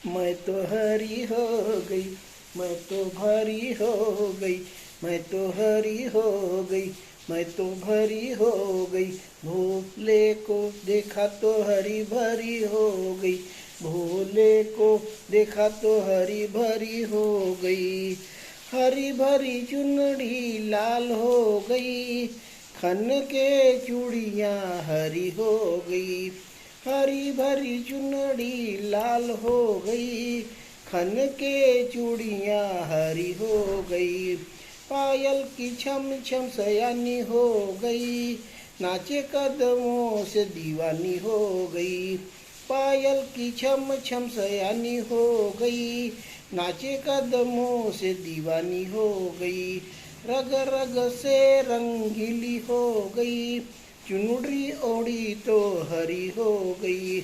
मैं तो हरी हो गई, मैं तो भरी हो गई, मैं तो हरी हो गई, मैं तो भरी हो गई। भोले को देखा तो हरी भरी हो गई, भोले को देखा तो हरी भरी हो गई। हरी भरी चुनरी लाल हो गई, खन के चूड़ियाँ हरी हो गई। हरी भरी चुनरी लाल हो गई, खन के चूड़ियाँ हरी हो गई। पायल की छम छम सयानी हो गई, नाचे कदमों से दीवानी हो गई। पायल की छम छम सयानी हो गई, नाचे कदमों से दीवानी हो गई। रग रग से रंगीली हो गई, चुनरी ओढ़ी तो हरी हो गई।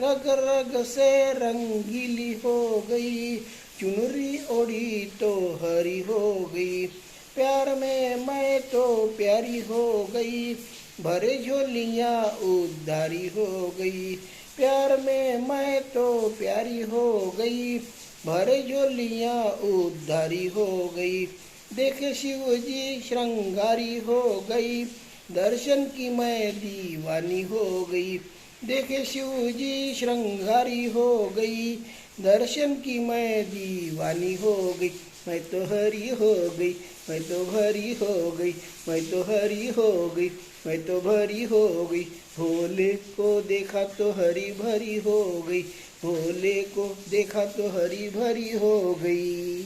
रग रग से रंगीली हो गई, चुनरी ओढ़ी तो हरी हो गई। प्यार में मैं तो प्यारी हो गई, भरे झोलियाँ उधारी हो गई। प्यार में मैं तो प्यारी हो गई, भरे झोलियाँ उधारी हो गई। देखे शिव जी श्रृंगारी हो गई, दर्शन की मैं दीवानी हो गई। देखे शिव जी श्रृंगारी हो गई, दर्शन की मैं दीवानी हो गई। मैं तो हरी हो गई, मैं तो भरी हो गई, मैं तो हरी हो गई, मैं तो भरी हो गई। भोले को देखा तो हरी भरी हो गई, भोले को देखा तो हरी भरी हो गई।